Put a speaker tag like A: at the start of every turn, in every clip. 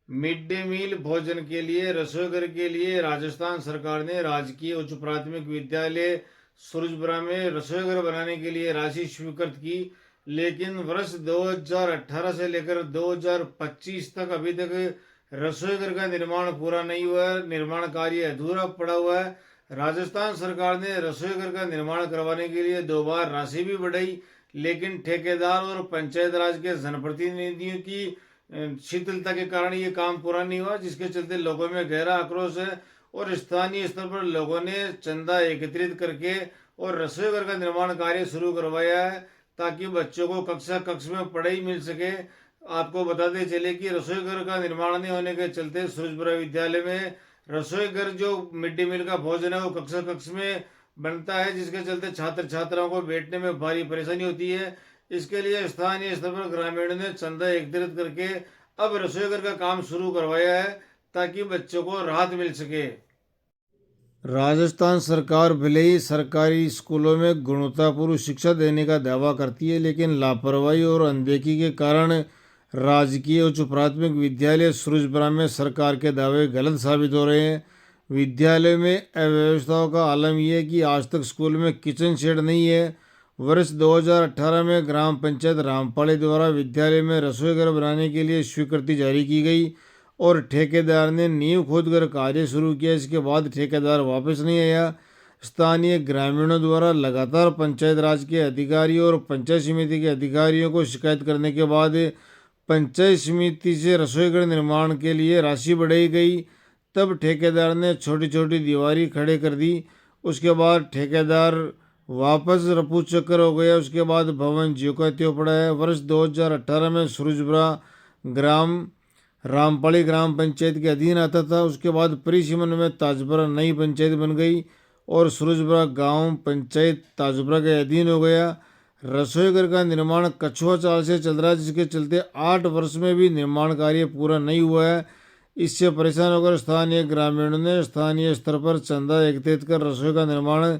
A: Mid day meal भोजन के लिए रसोईघर के लिए राजस्थान सरकार ने राजकीय उच्च प्राथमिक विद्यालय सूरजपुरा में रसोईघर बनाने के लिए राशि स्वीकृत की। लेकिन वर्ष 2018 से लेकर 2025 तक अभी तक रसोईघर का निर्माण पूरा नहीं हुआ है। निर्माण कार्य अधूरा पड़ा हुआ है। राजस्थान सरकार ने रसोईघर का निर्माण करवाने के लिए 2 बार राशि भी बढ़ाई, लेकिन ठेकेदार और पंचायत राज के जनप्रतिनिधियों की शिथिलता के कारण ये काम पूरा नहीं हुआ, जिसके चलते लोगों में गहरा आक्रोश है। और स्थानीय स्तर पर लोगों ने चंदा एकत्रित करके और रसोईघर का निर्माण कार्य शुरू करवाया है, ताकि बच्चों को कक्षा कक्ष में पढ़ाई मिल सके। आपको बताते चले कि रसोईघर का निर्माण नहीं होने के चलते सूरजपुरा विद्यालय में रसोईघर जो मिड डे मील का भोजन है वो कक्षा कक्ष में बनता है, जिसके चलते छात्र छात्राओं को बैठने में भारी परेशानी होती है। इसके लिए स्थानीय स्तर पर ग्रामीणों ने चंदा एकत्रित करके अब रसोईघर का काम शुरू करवाया है, ताकि बच्चों को राहत मिल सके। राजस्थान सरकार भले ही सरकारी स्कूलों में गुणवत्तापूर्ण शिक्षा देने का दावा करती है, लेकिन लापरवाही और अनदेखी के कारण राजकीय उच्च प्राथमिक विद्यालय सूरजपुरा में सरकार के दावे गलत साबित हो रहे हैं। विद्यालय में अव्यवस्थाओं का आलम यह है कि आज तक स्कूल में किचन शेड नहीं है। वर्ष 2018 में ग्राम पंचायत रामपाड़ी द्वारा विद्यालय में रसोईघर बनाने के लिए स्वीकृति जारी की गई और ठेकेदार ने नींव खोदकर कार्य शुरू किया। इसके बाद ठेकेदार वापस नहीं आया। स्थानीय ग्रामीणों द्वारा लगातार पंचायत राज के अधिकारियों और पंचायत समिति के अधिकारियों को शिकायत करने के बाद पंचायत समिति से रसोईघर निर्माण के लिए राशि बढ़ाई गई। तब ठेकेदार ने छोटी छोटी दीवारें खड़े कर दी। उसके बाद ठेकेदार वापस रफू चक्कर हो गया। उसके बाद भवन ज्यों का त्यों पड़ा है। वर्ष 2018 में सूरजपुरा ग्राम रामपाड़ी ग्राम पंचायत के अधीन आता था। उसके बाद परिसीमन में ताजपुरा नई पंचायत बन गई और सूरजपुरा गांव पंचायत ताजपुरा के अधीन हो गया। रसोईघर का निर्माण कछुआ चाल से चल रहा है, जिसके चलते 8 वर्ष में भी निर्माण कार्य पूरा नहीं हुआ है। इससे परेशान होकर स्थानीय ग्रामीणों ने स्थानीय स्तर पर चंदा एकत्रित कर रसोई का निर्माण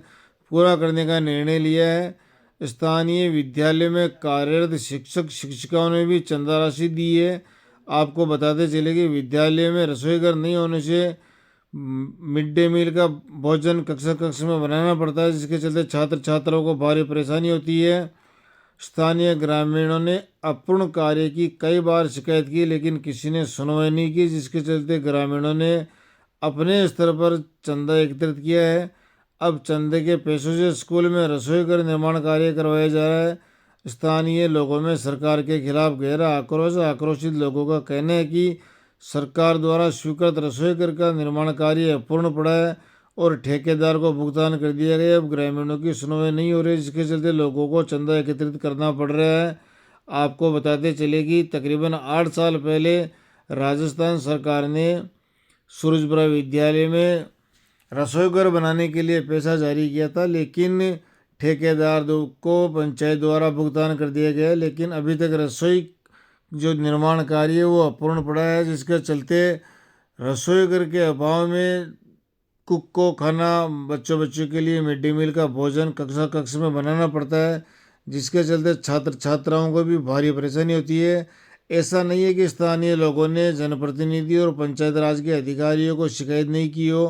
A: पूरा करने का निर्णय लिया है। स्थानीय विद्यालय में कार्यरत शिक्षक शिक्षिकाओं ने भी चंदा राशि दी है। आपको बताते चले कि विद्यालय में रसोईघर नहीं होने से मिड डे मील का भोजन कक्षा कक्ष में बनाना पड़ता है, जिसके चलते छात्र छात्राओं को भारी परेशानी होती है। स्थानीय ग्रामीणों ने अपूर्ण कार्य की कई बार शिकायत की, लेकिन किसी ने सुनवाई नहीं की, जिसके चलते ग्रामीणों ने अपने स्तर पर चंदा एकत्रित किया है। अब चंदे के पैसों से स्कूल में रसोईघर निर्माण कार्य करवाया जा रहा है। स्थानीय लोगों में सरकार के खिलाफ गहरा आक्रोश। आक्रोशित लोगों का कहना है कि सरकार द्वारा स्वीकृत रसोईघर का निर्माण कार्य अपूर्ण पड़ा है और ठेकेदार को भुगतान कर दिया गया। अब ग्रामीणों की सुनवाई नहीं हो रही, जिसके चलते लोगों को चंदा एकत्रित करना पड़ रहा है। आपको बताते चले कि तकरीबन 8 साल पहले राजस्थान सरकार ने सूरजपुरा विद्यालय में रसोईघर बनाने के लिए पैसा जारी किया था, लेकिन ठेकेदार को पंचायत द्वारा भुगतान कर दिया गया है। लेकिन अभी तक रसोई जो निर्माण कार्य है वो अपूर्ण पड़ा है, जिसके चलते रसोईघर के अभाव में कुक को खाना बच्चों के लिए मिड डे मील का भोजन कक्षा कक्ष में बनाना पड़ता है, जिसके चलते छात्र छात्राओं को भी भारी परेशानी होती है। ऐसा नहीं है कि स्थानीय लोगों ने जनप्रतिनिधि और पंचायत राज के अधिकारियों को शिकायत नहीं की हो।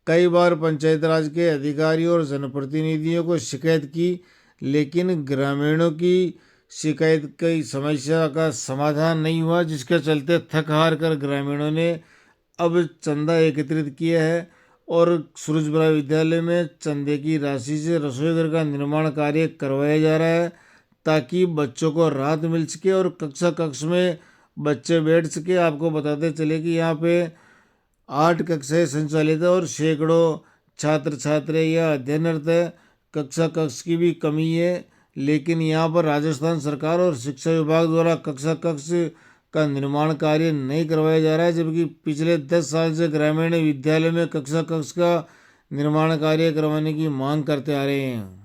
A: कई बार पंचायत राज के अधिकारियों और जनप्रतिनिधियों को शिकायत की, लेकिन ग्रामीणों की शिकायत की समस्या का समाधान नहीं हुआ, जिसके चलते थक हार कर ग्रामीणों ने अब चंदा एकत्रित किया है और सूरजपुरा विद्यालय में चंदे की राशि से रसोईघर का निर्माण कार्य करवाया जा रहा है, ताकि बच्चों को राहत मिल सके और कक्षा कक्ष में बच्चे बैठ सके। आपको बताते चले कि यहाँ पे 8 कक्षाएं संचालित है और सैकड़ों छात्र छात्राएं या अध्ययनरत है। कक्षा कक्ष की भी कमी है, लेकिन यहाँ पर राजस्थान सरकार और शिक्षा विभाग द्वारा कक्षा कक्ष का निर्माण कार्य नहीं करवाया जा रहा है, जबकि पिछले 10 साल से ग्रामीण विद्यालय में कक्षा कक्ष का निर्माण कार्य करवाने की मांग करते आ रहे हैं।